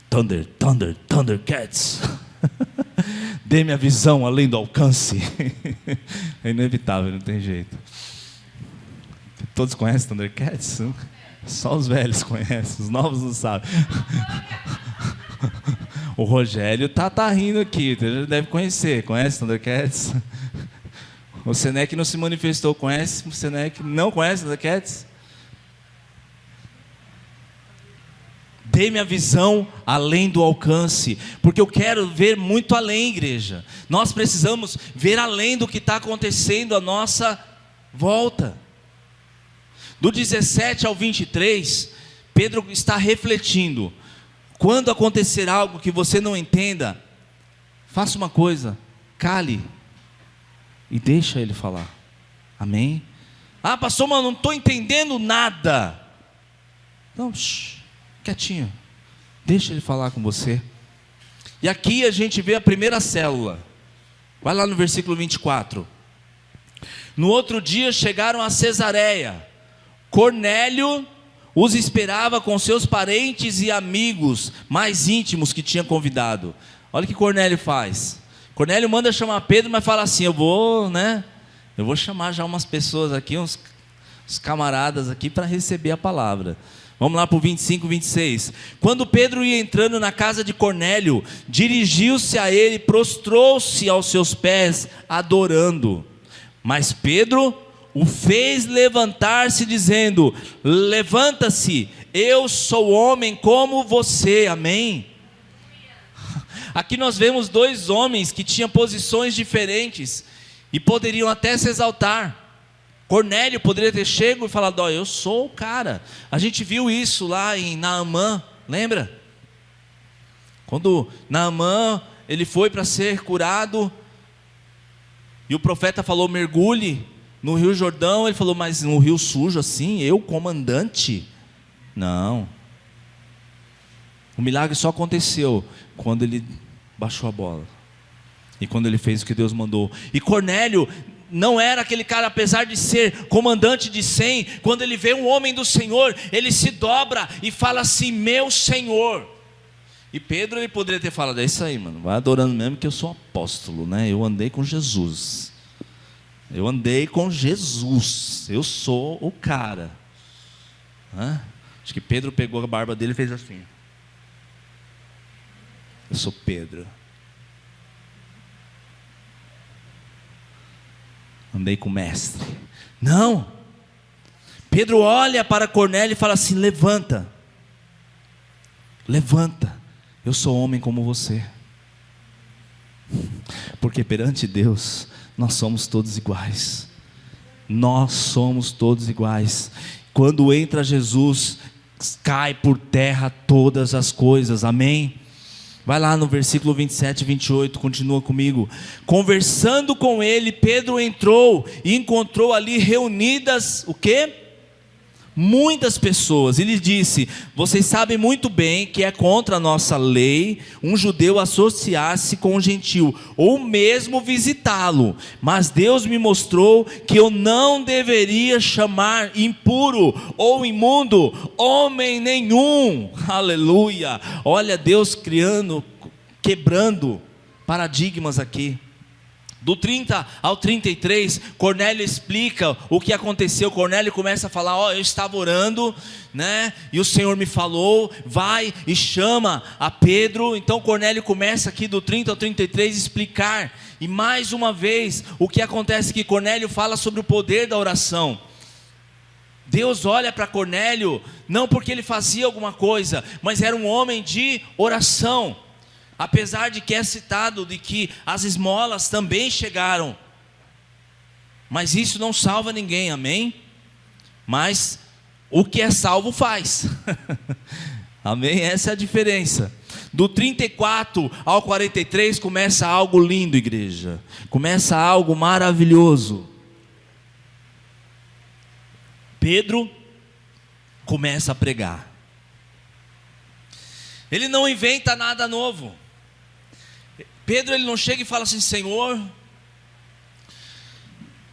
Thunder, Thunder, Thundercats. Dê-me a visão além do alcance. É inevitável, não tem jeito. Todos conhecem Thundercats? Só os velhos conhecem, os novos não sabem. O Rogério tá rindo aqui, você deve conhecer. Conhece Thundercats? O Senec não se manifestou, conhece? O Senec não conhece Thundercats? Dê-me a visão além do alcance, porque eu quero ver muito além, igreja. Nós precisamos ver além do que está acontecendo à nossa volta. Do 17 ao 23, Pedro está refletindo. Quando acontecer algo que você não entenda, faça uma coisa, cale e deixa ele falar. Amém? Ah, pastor, mas não estou entendendo nada. Não, quietinho, deixa ele falar com você. E aqui a gente vê a primeira célula. Vai lá no versículo 24. No outro dia chegaram a Cesareia. Cornélio os esperava com seus parentes e amigos mais íntimos que tinha convidado. Olha o que Cornélio faz. Cornélio manda chamar Pedro, mas fala assim: eu vou chamar já umas pessoas aqui, uns camaradas aqui para receber a palavra. Vamos lá para o 25, 26. Quando Pedro ia entrando na casa de Cornélio, dirigiu-se a ele, prostrou-se aos seus pés, adorando. Mas Pedro o fez levantar-se, dizendo: levanta-se, eu sou homem como você. Amém? Aqui nós vemos dois homens que tinham posições diferentes e poderiam até se exaltar. Cornélio poderia ter chego e falado: ó, eu sou o cara. A gente viu isso lá em Naamã, lembra? Quando Naamã, ele foi para ser curado, e o profeta falou: mergulhe no Rio Jordão. Ele falou: mas no rio sujo assim, eu comandante? Não. O milagre só aconteceu quando ele baixou a bola, e quando ele fez o que Deus mandou. E Cornélio não era aquele cara, apesar de ser comandante de 100, quando ele vê um homem do Senhor, ele se dobra e fala assim: meu Senhor. E Pedro, ele poderia ter falado: é isso aí, mano, vai adorando mesmo, que eu sou apóstolo, né? Eu andei com Jesus, eu andei com Jesus, eu sou o cara. Acho que Pedro pegou a barba dele e fez assim: eu sou Pedro, andei com o mestre. Não, Pedro olha para Cornélio e fala assim: levanta, levanta, eu sou homem como você. Porque perante Deus nós somos todos iguais. Nós somos todos iguais. Quando entra Jesus, cai por terra todas as coisas. Amém? Vai lá no versículo 27 e 28, continua comigo. Conversando com ele, Pedro entrou e encontrou ali reunidas, o quê? Muitas pessoas. E lhe disse: vocês sabem muito bem que é contra a nossa lei um judeu associar-se com um gentil, ou mesmo visitá-lo. Mas Deus me mostrou que eu não deveria chamar impuro ou imundo homem nenhum. Aleluia. Olha Deus criando, quebrando paradigmas aqui. Do 30 ao 33, Cornélio explica o que aconteceu. Cornélio começa a falar: ó, eu estava orando, né? E o Senhor me falou, vai e chama a Pedro. Então Cornélio começa aqui do 30 ao 33 explicar. E mais uma vez, o que acontece que Cornélio fala sobre o poder da oração. Deus olha para Cornélio, não porque ele fazia alguma coisa, mas era um homem de oração. Apesar de que é citado de que as esmolas também chegaram, mas isso não salva ninguém, amém? Mas o que é salvo faz. Amém? Essa é a diferença. Do 34 ao 43 começa algo lindo, igreja. Começa algo maravilhoso. Pedro começa a pregar. Ele não inventa nada novo. Pedro, ele não chega e fala assim: Senhor,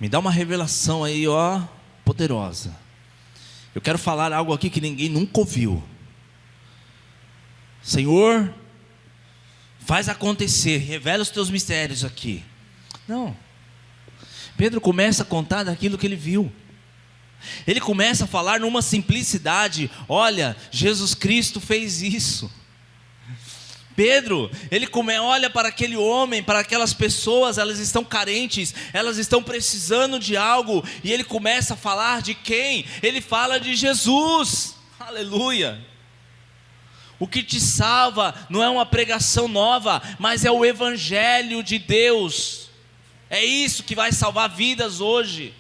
me dá uma revelação aí, ó, poderosa. Eu quero falar algo aqui que ninguém nunca ouviu. Senhor, faz acontecer, revela os teus mistérios aqui. Não. Pedro começa a contar daquilo que ele viu. Ele começa a falar numa simplicidade: olha, Jesus Cristo fez isso. Pedro, ele olha para aquele homem, para aquelas pessoas, elas estão carentes, elas estão precisando de algo, e ele começa a falar de quem? Ele fala de Jesus. Aleluia. O que te salva não é uma pregação nova, mas é o Evangelho de Deus. É isso que vai salvar vidas hoje.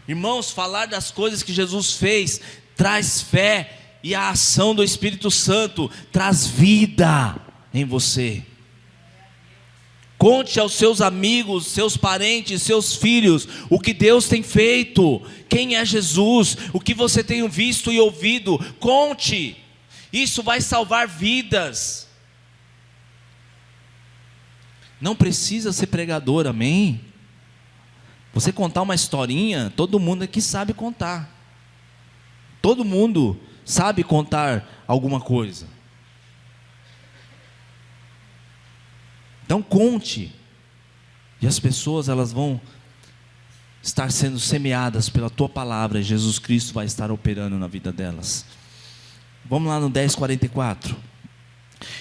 Irmãos, falar das coisas que Jesus fez traz fé, e a ação do Espírito Santo traz vida em você. Conte aos seus amigos, seus parentes, seus filhos, o que Deus tem feito, quem é Jesus, o que você tem visto e ouvido. Conte, isso vai salvar vidas. Não precisa ser pregador, amém? Você contar uma historinha, todo mundo aqui sabe contar. Todo mundo sabe contar alguma coisa. Então conte, e as pessoas, elas vão estar sendo semeadas pela tua palavra, e Jesus Cristo vai estar operando na vida delas. Vamos lá no 10:44.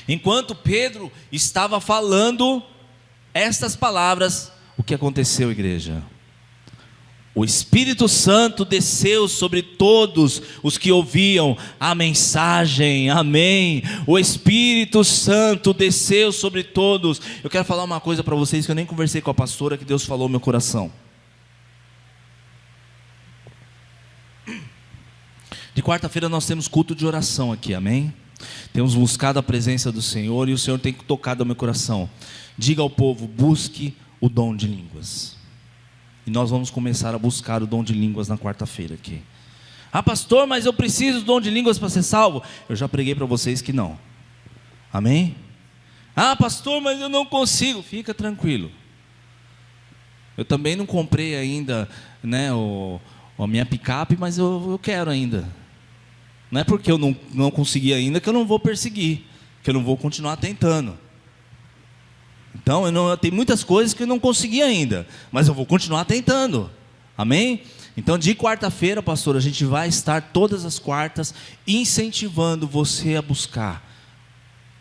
Enquanto Pedro estava falando estas palavras, o que aconteceu, igreja? O Espírito Santo desceu sobre todos os que ouviam a mensagem, amém. O Espírito Santo desceu sobre todos. Eu quero falar uma coisa para vocês que eu nem conversei com a pastora, que Deus falou no meu coração. De quarta-feira nós temos culto de oração aqui, amém? Temos buscado a presença do Senhor, e o Senhor tem tocado ao meu coração. Diga ao povo: busque o dom de línguas. E nós vamos começar a buscar o dom de línguas na quarta-feira aqui. Ah, pastor, mas eu preciso do dom de línguas para ser salvo. Eu já preguei para vocês que não. Amém? Ah, pastor, mas eu não consigo. Fica tranquilo. Eu também não comprei ainda, né, a minha picape, mas eu quero ainda. Não é porque eu não consegui ainda que eu não vou perseguir, que eu não vou continuar tentando. Então, eu tenho muitas coisas que eu não consegui ainda, mas eu vou continuar tentando, amém? Então, de quarta-feira, pastor, a gente vai estar todas as quartas incentivando você a buscar.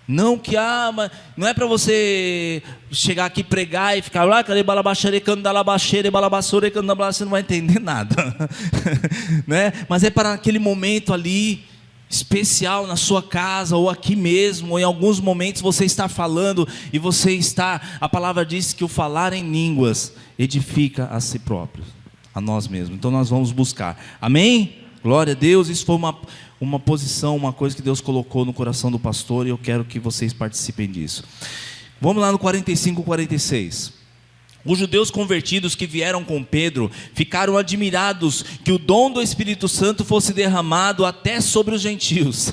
Não que, mas não é para você chegar aqui, pregar e ficar lá, você não vai entender nada, né? Mas é para aquele momento ali especial na sua casa, ou aqui mesmo, ou em alguns momentos você está falando, e você está, a palavra diz que o falar em línguas edifica a si próprio, a nós mesmos. Então nós vamos buscar, amém? Glória a Deus. Isso foi uma posição, uma coisa que Deus colocou no coração do pastor, e eu quero que vocês participem disso. Vamos lá no 45:46. Os judeus convertidos que vieram com Pedro ficaram admirados que o dom do Espírito Santo fosse derramado até sobre os gentios.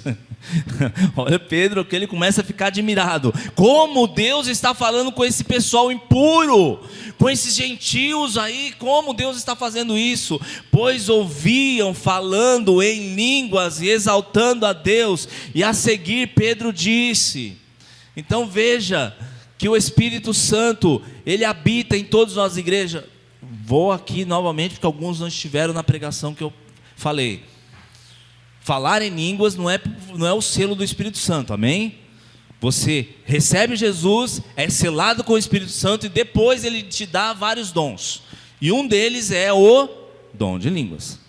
Olha Pedro, que ele começa a ficar admirado. Como Deus está falando com esse pessoal impuro, com esses gentios aí, como Deus está fazendo isso? Pois ouviam falando em línguas e exaltando a Deus, e a seguir Pedro disse. Então veja que o Espírito Santo, ele habita em todas as igrejas. Vou aqui novamente, porque alguns não estiveram na pregação que eu falei. Falar em línguas não é o selo do Espírito Santo, amém? Você recebe Jesus, é selado com o Espírito Santo, e depois ele te dá vários dons. E um deles é o dom de línguas.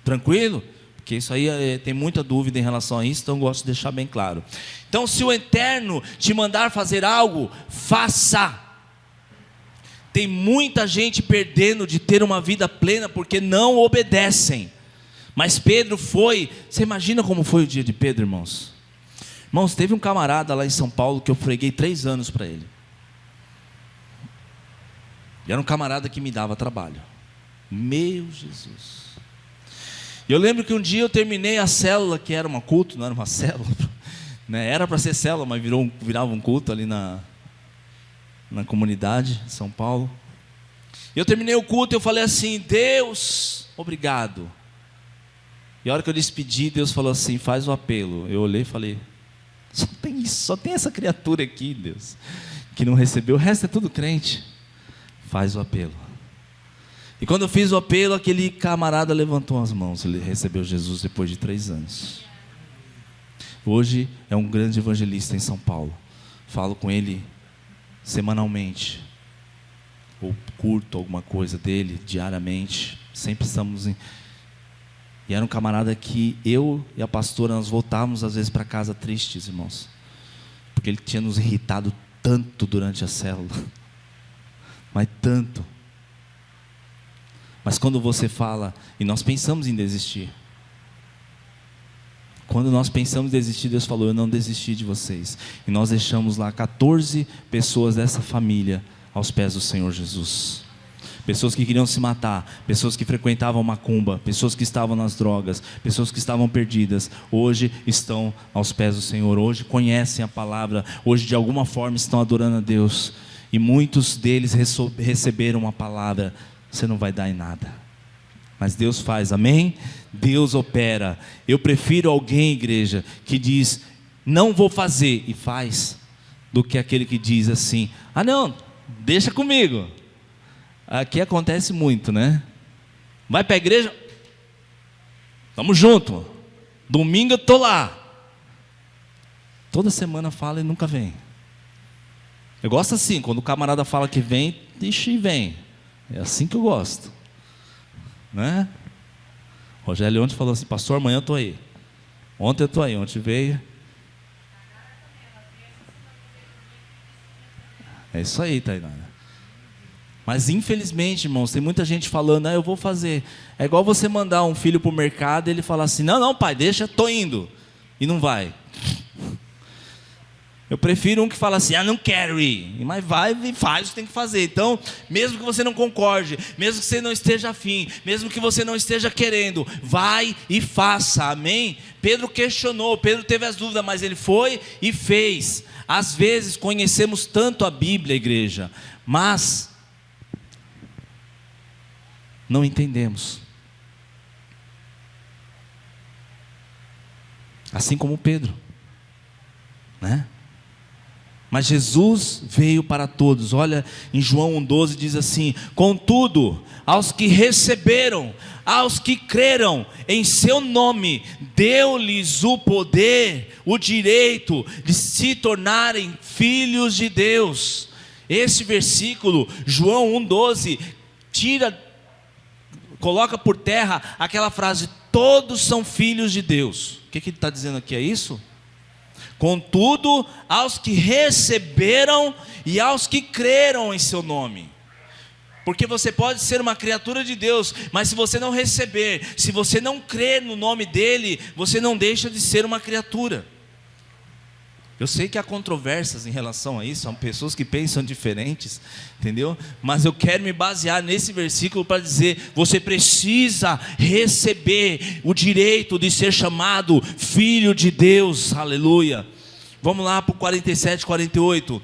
Tranquilo? Porque isso aí tem muita dúvida em relação a isso, então eu gosto de deixar bem claro. Então, se o Eterno te mandar fazer algo, faça. Tem muita gente perdendo de ter uma vida plena porque não obedecem. Mas Pedro foi. Você imagina como foi o dia de Pedro, irmãos? Irmãos, teve um camarada lá em São Paulo que eu preguei 3 anos para ele. E era um camarada que me dava trabalho. Meu Jesus. E eu lembro que um dia eu terminei a célula, que era um culto, não era uma célula, né? Era para ser célula, mas virava um culto ali na comunidade de São Paulo. E eu terminei o culto e eu falei assim: Deus, obrigado. E a hora que eu despedi, Deus falou assim: faz o apelo. Eu olhei e falei: só tem isso, só tem essa criatura aqui, Deus, que não recebeu. O resto é tudo crente. Faz o apelo. E quando eu fiz o apelo, aquele camarada levantou as mãos. Ele recebeu Jesus depois de 3 anos. Hoje é um grande evangelista em São Paulo. Falo com ele semanalmente, ou curto alguma coisa dele diariamente. Sempre estamos em... E era um camarada que eu e a pastora, nós voltávamos às vezes para casa tristes, irmãos, porque ele tinha nos irritado tanto durante a célula, mas tanto. Mas quando você fala, e nós pensamos em desistir, quando nós pensamos em desistir, Deus falou: eu não desisti de vocês. E nós deixamos lá 14 pessoas dessa família aos pés do Senhor Jesus. Pessoas que queriam se matar, pessoas que frequentavam macumba, pessoas que estavam nas drogas, pessoas que estavam perdidas, hoje estão aos pés do Senhor, hoje conhecem a palavra, hoje de alguma forma estão adorando a Deus, e muitos deles receberam a palavra: você não vai dar em nada, mas Deus faz, amém? Deus opera. Eu prefiro alguém, igreja, que diz: não vou fazer, e faz, do que aquele que diz assim: ah não, deixa comigo. Aqui acontece muito, né? Vai para a igreja, vamos junto. Domingo eu estou lá. Toda semana fala e nunca vem. Eu gosto assim, quando o camarada fala que vem, deixa e vem. É assim que eu gosto, né? Rogério ontem falou assim: pastor, amanhã eu estou aí. Ontem eu estou aí, ontem veio. É isso aí, Tainara. Mas infelizmente, irmãos, tem muita gente falando: eu vou fazer. É igual você mandar um filho para o mercado e ele falar assim: não pai, deixa, estou indo. E não vai. Eu prefiro um que fala assim: não quero ir. Mas vai e faz o que tem que fazer. Então, mesmo que você não concorde, mesmo que você não esteja afim, mesmo que você não esteja querendo, vai e faça, amém? Pedro questionou, Pedro teve as dúvidas, mas ele foi e fez. Às vezes conhecemos tanto a Bíblia, igreja, mas não entendemos. Assim como Pedro, né? Mas Jesus veio para todos. Olha, em João 1,12 diz assim: contudo, aos que receberam, aos que creram em seu nome, deu-lhes o poder, o direito de se tornarem filhos de Deus. Esse versículo, João 1,12, coloca por terra aquela frase: todos são filhos de Deus. O que ele está dizendo aqui? É isso? Contudo, aos que receberam e aos que creram em seu nome. Porque você pode ser uma criatura de Deus, mas se você não receber, se você não crer no nome dele, você não deixa de ser uma criatura. Eu sei que há controvérsias em relação a isso, são pessoas que pensam diferentes, entendeu? Mas eu quero me basear nesse versículo para dizer: você precisa receber o direito de ser chamado filho de Deus, aleluia. Vamos lá para o 47, 48.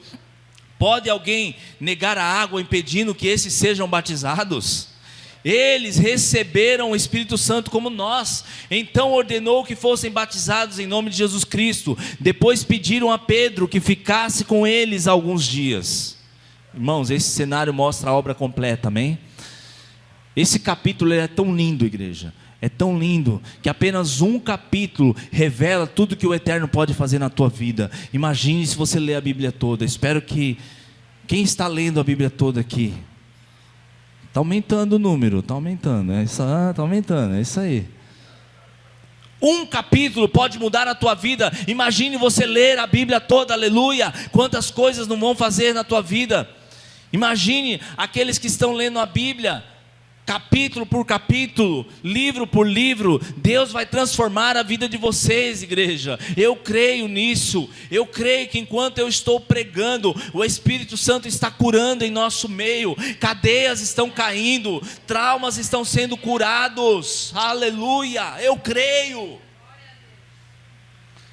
Pode alguém negar a água impedindo que esses sejam batizados? Eles receberam o Espírito Santo como nós. Então ordenou que fossem batizados em nome de Jesus Cristo. Depois pediram a Pedro que ficasse com eles alguns dias. Irmãos, esse cenário mostra a obra completa, amém? Esse capítulo é tão lindo, igreja. É tão lindo que apenas um capítulo revela tudo que o Eterno pode fazer na tua vida. Imagine se você ler a Bíblia toda. Espero que quem está lendo a Bíblia toda aqui, está aumentando o número, está aumentando, está aumentando, é isso aí. Um capítulo pode mudar a tua vida. Imagine você ler a Bíblia toda, aleluia. Quantas coisas não vão fazer na tua vida. Imagine aqueles que estão lendo a Bíblia, capítulo por capítulo, livro por livro. Deus vai transformar a vida de vocês, igreja. Eu creio nisso. Eu creio que enquanto eu estou pregando, o Espírito Santo está curando em nosso meio. Cadeias estão caindo, traumas estão sendo curados, aleluia. Eu creio.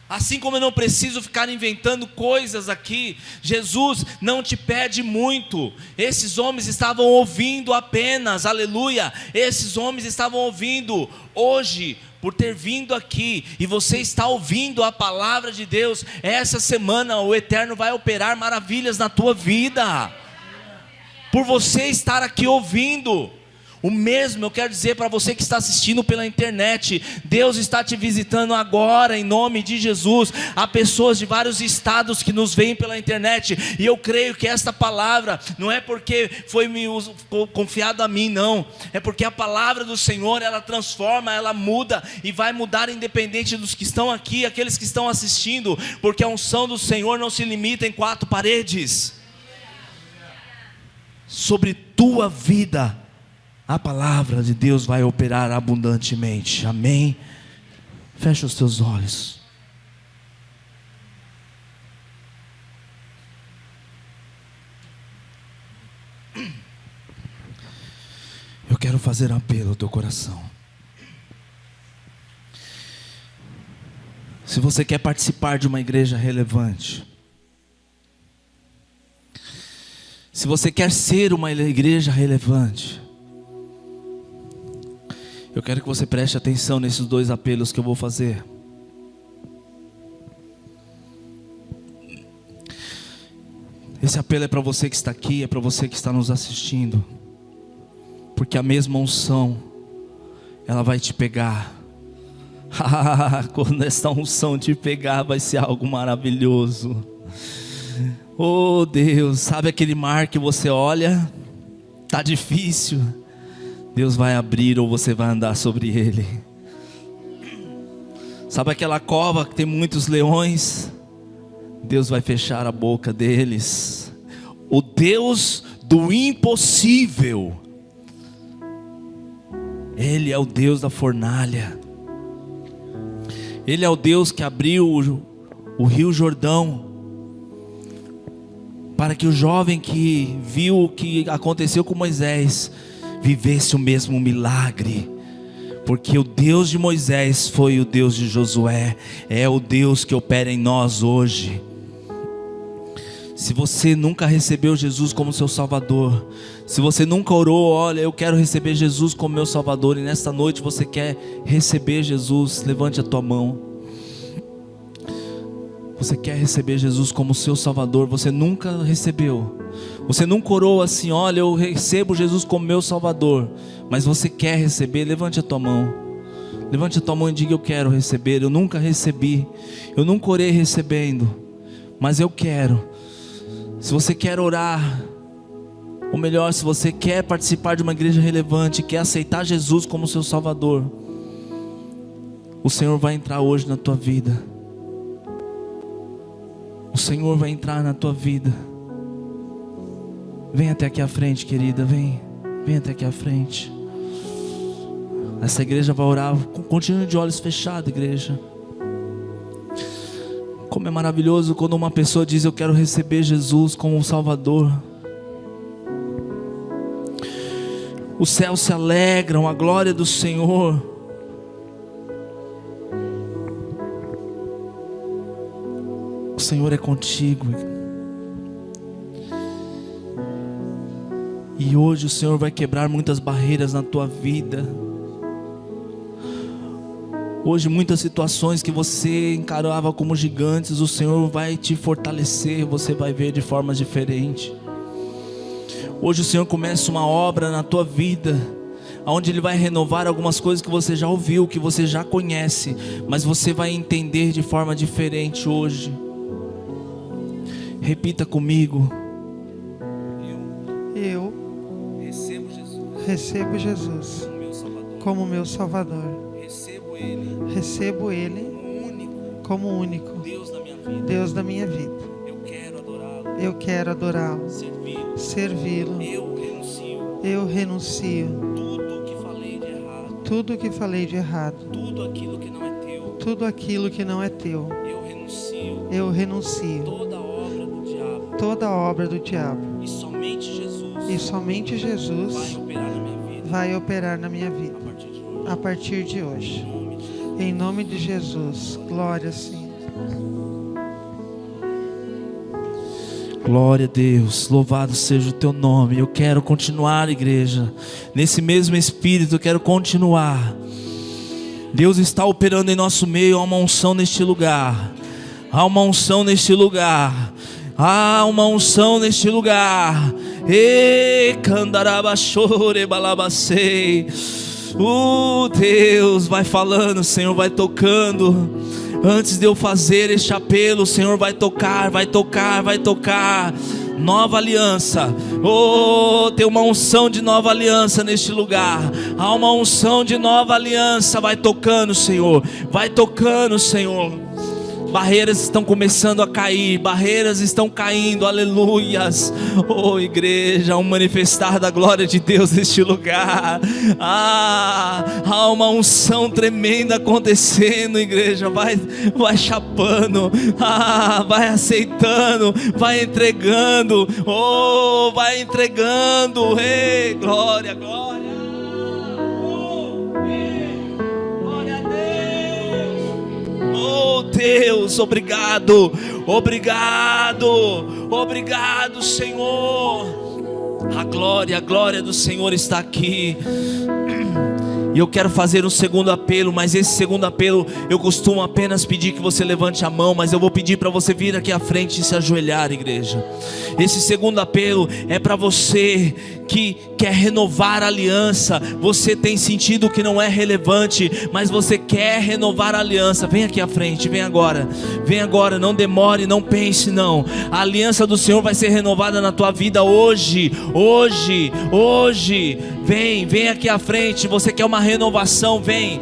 Assim como eu não preciso ficar inventando coisas aqui, Jesus não te pede muito. Esses homens estavam ouvindo apenas, aleluia. Esses homens estavam ouvindo. Hoje por ter vindo aqui, e você está ouvindo a palavra de Deus. Essa semana o Eterno vai operar maravilhas na tua vida, por você estar aqui ouvindo. O mesmo eu quero dizer para você que está assistindo pela internet. Deus está te visitando agora, em nome de Jesus. Há pessoas de vários estados que nos veem pela internet, e eu creio que esta palavra não é porque foi me confiado a mim, não. É porque a palavra do Senhor, ela transforma, ela muda, e vai mudar independente dos que estão aqui, aqueles que estão assistindo, porque a unção do Senhor não se limita em quatro paredes. Sobre tua vida, a palavra de Deus vai operar abundantemente. Amém? Fecha os teus olhos. Eu quero fazer um apelo ao teu coração. Se você quer participar de uma igreja relevante, se você quer ser uma igreja relevante, eu quero que você preste atenção nesses dois apelos que eu vou fazer. Esse apelo é para você que está aqui, é para você que está nos assistindo, porque a mesma unção, ela vai te pegar. Quando essa unção te pegar, vai ser algo maravilhoso. Oh Deus, sabe aquele mar que você olha, está difícil, Deus vai abrir, ou você vai andar sobre ele. Sabe aquela cova que tem muitos leões, Deus vai fechar a boca deles. O Deus do impossível, Ele é o Deus da fornalha. Ele é o Deus que abriu o rio Jordão, para que o jovem que viu o que aconteceu com Moisés vivesse o mesmo milagre. Porque o Deus de Moisés foi o Deus de Josué, é o Deus que opera em nós hoje. Se você nunca recebeu Jesus como seu Salvador, se você nunca orou, olha, eu quero receber Jesus como meu Salvador, e nesta noite você quer receber Jesus, levante a tua mão. Você quer receber Jesus como seu Salvador, você nunca recebeu, você nunca orou assim, olha, eu recebo Jesus como meu Salvador, mas você quer receber, levante a tua mão. Levante a tua mão e diga: eu quero receber. Eu nunca recebi, eu nunca orei recebendo, mas eu quero. Se você quer orar, ou melhor, se você quer participar de uma igreja relevante, quer aceitar Jesus como seu Salvador, o Senhor vai entrar hoje na tua vida. O Senhor vai entrar na tua vida. Vem até aqui à frente, querida, vem até aqui à frente. Essa igreja vai orar. Continue de olhos fechados, igreja. Como é maravilhoso quando uma pessoa diz: eu quero receber Jesus como um Salvador. Os céus se alegram, a glória do Senhor. O Senhor é contigo. E hoje o Senhor vai quebrar muitas barreiras na tua vida. Hoje muitas situações que você encarava como gigantes, o Senhor vai te fortalecer, você vai ver de forma diferente. Hoje o Senhor começa uma obra na tua vida, onde Ele vai renovar algumas coisas que você já ouviu, que você já conhece, mas você vai entender de forma diferente hoje. Repita comigo: eu recebo Jesus como meu Salvador. Recebo Ele como o único Deus da minha vida. Eu quero adorá-lo, servi-lo. Eu renuncio tudo que falei de errado, tudo aquilo que não é teu. Eu renuncio toda obra do diabo. E somente Jesus vai operar na minha vida a partir de hoje. Em nome de Jesus. Glória, Senhor. Glória a Deus, louvado seja o teu nome. Eu quero continuar, igreja, nesse mesmo espírito. Eu quero continuar Deus está operando em nosso meio. Há uma unção neste lugar. Há uma unção neste lugar. Há uma unção neste lugar. Deus vai falando, Senhor vai tocando. Antes de eu fazer este apelo, o Senhor vai tocar, vai tocar, vai tocar. Nova aliança. Oh, tem uma unção de nova aliança neste lugar. Há uma unção de nova aliança. Vai tocando, Senhor. Vai tocando, Senhor. Barreiras estão começando a cair, barreiras estão caindo, aleluias. Oh igreja, um manifestar da glória de Deus neste lugar. Há uma unção tremenda acontecendo, igreja. Vai chapando, vai aceitando, vai entregando. Oh, vai entregando. Ei, glória, glória. Oh Deus, obrigado, obrigado, obrigado Senhor. A glória do Senhor está aqui. E eu quero fazer um segundo apelo, mas esse segundo apelo eu costumo apenas pedir que você levante a mão, mas eu vou pedir para você vir aqui à frente e se ajoelhar, igreja. Esse segundo apelo é para você que quer renovar a aliança. Você tem sentido que não é relevante, mas você quer renovar a aliança. Vem aqui à frente, vem agora, não demore, não pense não. A aliança do Senhor vai ser renovada na tua vida hoje. Vem aqui à frente. Você quer uma renovação? Vem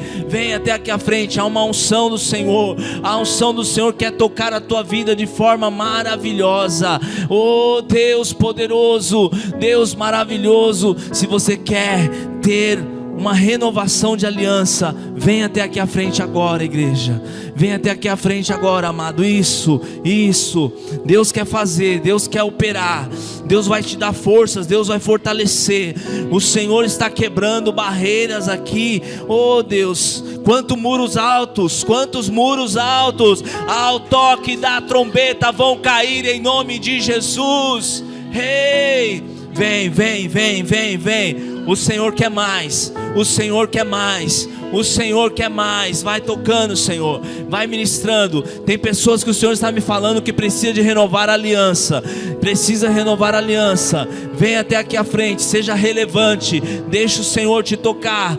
até aqui à frente. Há uma unção do Senhor. A unção do Senhor quer tocar a tua vida de forma maravilhosa. Oh Deus poderoso, Deus maravilhoso. Se você quer ter uma renovação de aliança, vem até aqui à frente agora, igreja. Vem até aqui à frente agora, amado. Isso. Deus quer fazer, Deus quer operar. Deus vai te dar forças, Deus vai fortalecer. O Senhor está quebrando barreiras aqui. Oh Deus, quantos muros altos, ao toque da trombeta vão cair em nome de Jesus. Hey, vem. O Senhor quer mais. Vai tocando, Senhor. Vai ministrando. Tem pessoas que o Senhor está me falando que precisa de renovar a aliança. Vem até aqui à frente. Seja relevante. Deixa o Senhor te tocar.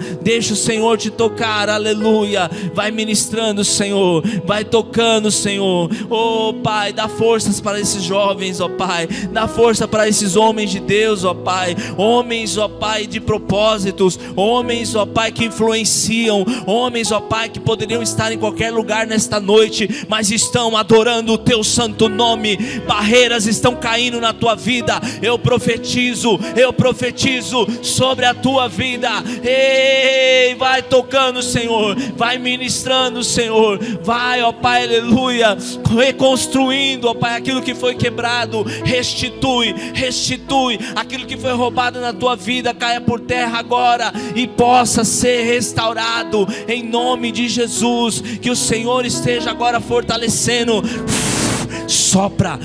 Aleluia. Vai ministrando, Senhor. Vai tocando, Senhor. Oh Pai, dá forças para esses jovens, ó Pai. Dá força para esses homens de Deus, ó Pai. Homens, ó Pai, de propósitos. Homens, ó Pai, que influenciam. Homens, ó Pai, que poderiam estar em qualquer lugar nesta noite, mas estão adorando o teu santo nome. Barreiras estão caindo na tua vida. Eu profetizo sobre a tua vida. Ei, vai tocando, Senhor. Vai ministrando, Senhor. Vai, ó Pai, aleluia, reconstruindo, ó Pai, aquilo que foi quebrado. Restitui aquilo que foi roubado na tua vida. Caia por terra agora e possa ser restaurado em nome de Jesus. Que o Senhor esteja agora fortalecendo. Sopra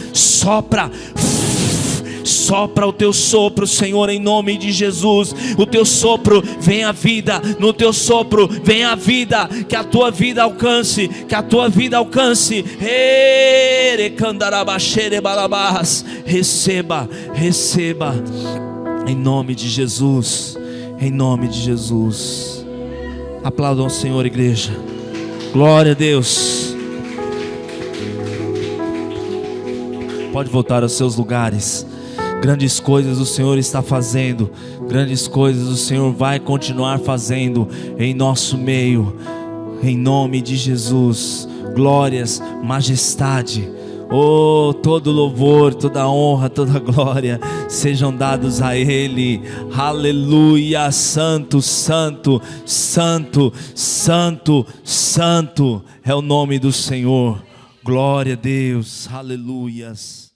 o teu sopro, Senhor, em nome de Jesus. O teu sopro, vem a vida. No teu sopro, vem a vida. Que a tua vida alcance. Receba. Em nome de Jesus. Aplaudam o Senhor, igreja. Glória a Deus. Pode voltar aos seus lugares. Grandes coisas o Senhor está fazendo. Grandes coisas o Senhor vai continuar fazendo em nosso meio. Em nome de Jesus. Glórias, majestade. Oh, todo louvor, toda honra, toda glória sejam dados a Ele. Aleluia. Santo é o nome do Senhor. Glória a Deus. Aleluias.